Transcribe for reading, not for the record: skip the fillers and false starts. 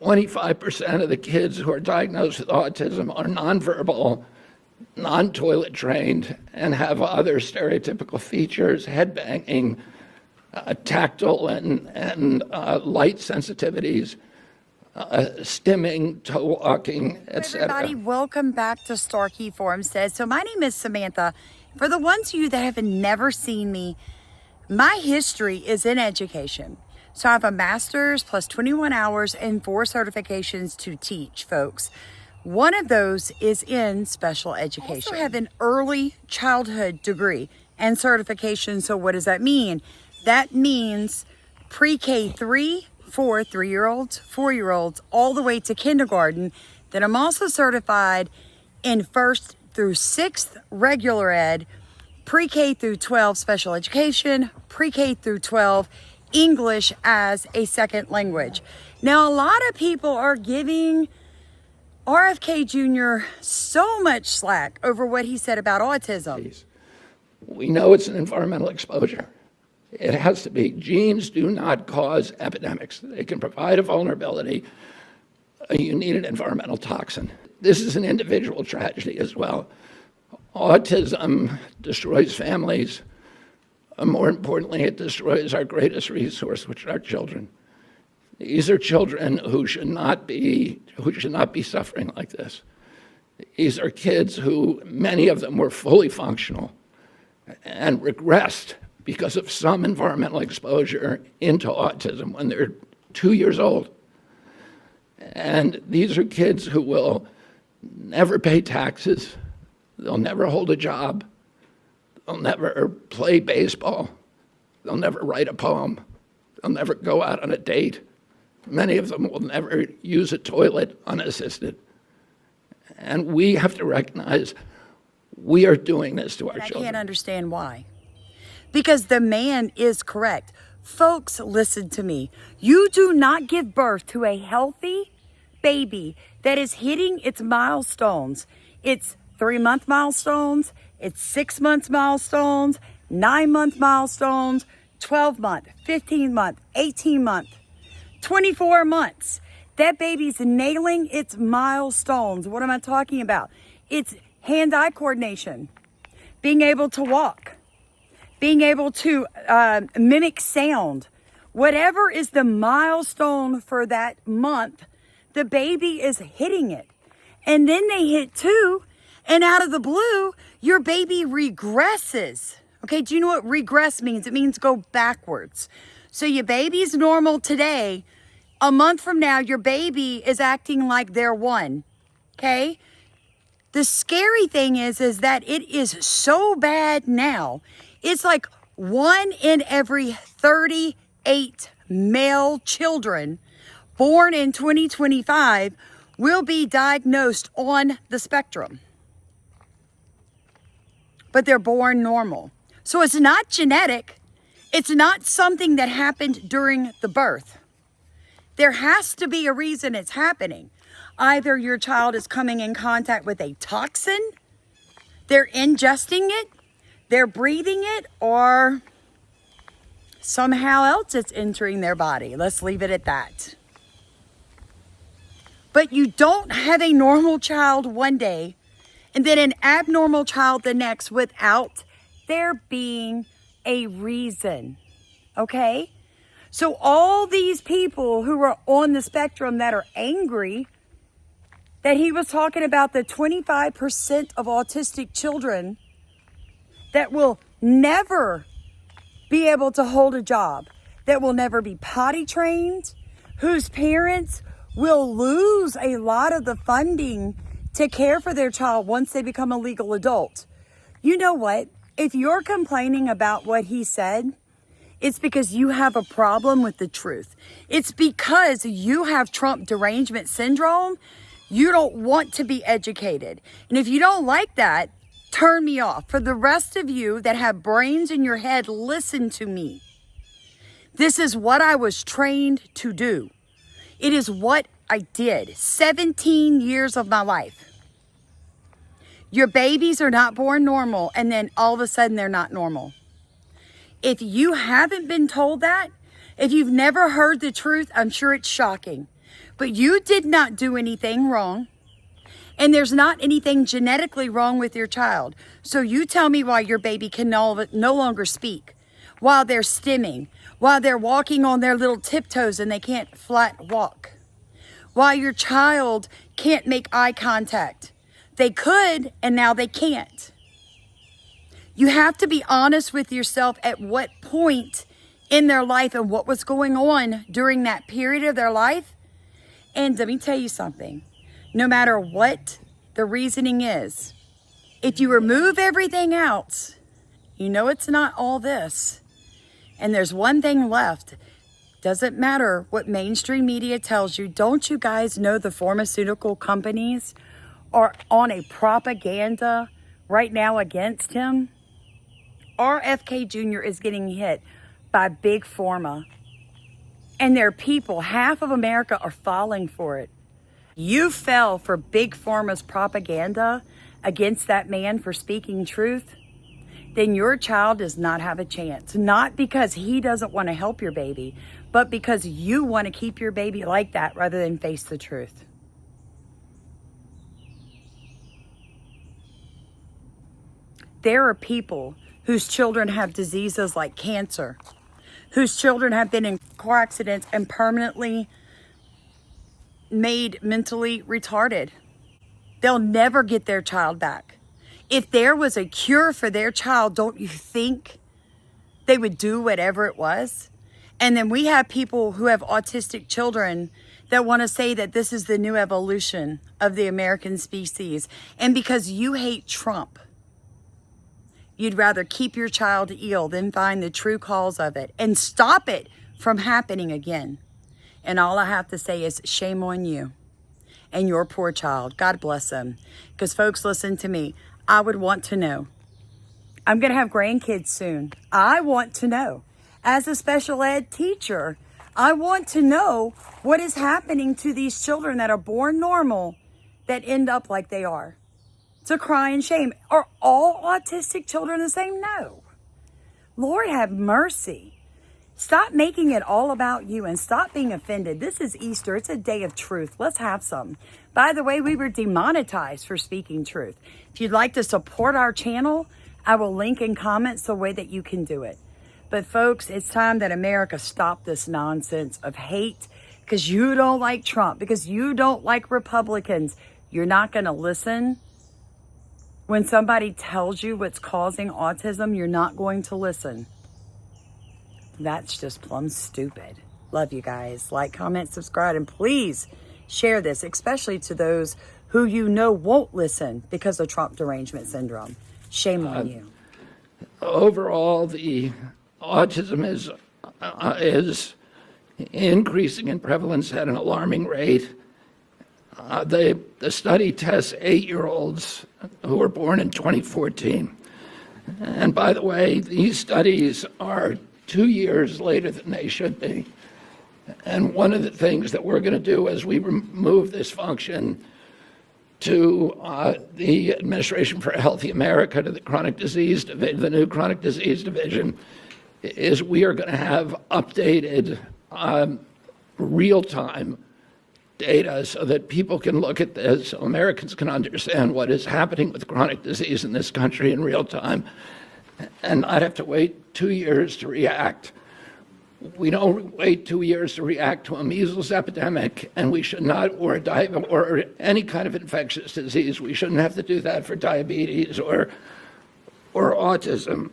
25% of the kids who are diagnosed with autism are nonverbal, non-toilet trained, and have other stereotypical features, head banging, tactile and light sensitivities, stimming, toe walking, etc. Everybody, welcome back to Starkey Forum Says. So my name is Samantha. For the ones of you that have never seen me, my history is in education. So I have a master's plus 21 hours and 4 certifications to teach folks. One of those is in special education. I also have an early childhood degree and certification. So what does that mean? That means pre-K 3 for 3-year-olds, 4-year-olds, all the way to kindergarten. Then I'm also certified in 1st through 6th regular ed, pre-K through 12 special education, pre-K through 12 English as a second language. Now, a lot of people are giving RFK Jr. so much slack over what he said about autism. We know it's an environmental exposure. It has to be. Genes do not cause epidemics. They can provide a vulnerability. You need an environmental toxin. This is an individual tragedy as well. Autism destroys families. More importantly, it destroys our greatest resource, which are our children. These are children who should not be suffering like this. These are kids who, many of them were fully functional and regressed because of some environmental exposure into autism when they're 2 years old. And these are kids who will never pay taxes, they'll never hold a job, they'll never play baseball, they'll never write a poem, they'll never go out on a date. Many of them will never use a toilet unassisted. And we have to recognize we are doing this to our children. I can't understand why. Because the man is correct. Folks, listen to me. You do not give birth to a healthy baby that is hitting its milestones. It's 3-month milestones, it's 6 months milestones, 9-month milestones, 12-month, 15-month, 18-month, 24 months. That baby's nailing its milestones. What am I talking about? It's hand-eye coordination, being able to walk, being able to mimic sound. Whatever is the milestone for that month, the baby is hitting it. And then they hit 2, and out of the blue, your baby regresses. Okay, do you know what regress means? It means go backwards. So your baby's normal today. A month from now, your baby is acting like they're 1. Okay? The scary thing is that it is so bad now. It's like 1 in every 38 male children born in 2025 will be diagnosed on the spectrum. But they're born normal. So it's not genetic. It's not something that happened during the birth. There has to be a reason it's happening. Either your child is coming in contact with a toxin, they're ingesting it, they're breathing it, or somehow else it's entering their body. Let's leave it at that. But you don't have a normal child one day and then an abnormal child the next without there being a reason. Okay? So all these people who are on the spectrum that are angry that he was talking about the 25% of autistic children that will never be able to hold a job, that will never be potty trained, whose parents will lose a lot of the funding to care for their child once they become a legal adult. You know what? If you're complaining about what he said, it's because you have a problem with the truth. It's because you have Trump derangement syndrome. You don't want to be educated. And if you don't like that, turn me off. For the rest of you that have brains in your head, listen to me. This is what I was trained to do. It is what I did 17 years of my life. Your babies are not born normal, and then all of a sudden they're not normal. If you haven't been told that, if you've never heard the truth, I'm sure it's shocking. But you did not do anything wrong. And there's not anything genetically wrong with your child. So you tell me why your baby can no longer speak, while they're stimming, while they're walking on their little tiptoes and they can't flat walk, while your child can't make eye contact. They could, and now they can't. You have to be honest with yourself at what point in their life and what was going on during that period of their life. And let me tell you something. No matter what the reasoning is, if you remove everything else, you know it's not all this. And there's one thing left. Doesn't matter what mainstream media tells you. Don't you guys know the pharmaceutical companies are on a propaganda right now against him? RFK Jr. is getting hit by big pharma. And their people, half of America, are falling for it. You fell for big pharma's propaganda against that man for speaking truth, then your child does not have a chance. Not because he doesn't want to help your baby, but because you want to keep your baby like that rather than face the truth. There are people whose children have diseases like cancer, whose children have been in car accidents and permanently made mentally retarded. They'll never get their child back. If there was a cure for their child, don't you think they would do whatever it was? And then we have people who have autistic children that want to say that this is the new evolution of the American species. And because you hate Trump, you'd rather keep your child ill than find the true cause of it and stop it from happening again. And all I have to say is shame on you and your poor child. God bless them. Because folks, listen to me. I would want to know. I'm going to have grandkids soon. I want to know. As a special ed teacher, I want to know what is happening to these children that are born normal that end up like they are. It's a crying shame. Are all autistic children the same? No. Lord have mercy. Stop making it all about you and stop being offended. This is Easter. It's a day of truth. Let's have some. By the way, we were demonetized for speaking truth. If you'd like to support our channel, I will link in comments the way that you can do it. But folks, it's time that America stop this nonsense of hate because you don't like Trump, because you don't like Republicans. You're not going to listen. When somebody tells you what's causing autism, you're not going to listen. That's just plumb stupid. Love you guys. Like, comment, subscribe, and please share this, especially to those who you know won't listen because of Trump derangement syndrome. Shame on you. Overall, the autism is increasing in prevalence at an alarming rate. The study tests 8-year-olds who were born in 2014. And by the way, these studies are 2 years later than they should be. And one of the things that we're going to do as we move this function to the Administration for a Healthy America, to the chronic disease division, the new chronic disease division, is we are going to have updated real-time data so that people can look at this, so Americans can understand what is happening with chronic disease in this country in real time, and not have to wait 2 years to react. We don't wait 2 years to react to a measles epidemic, and we should not, or any kind of infectious disease. We shouldn't have to do that for diabetes or autism.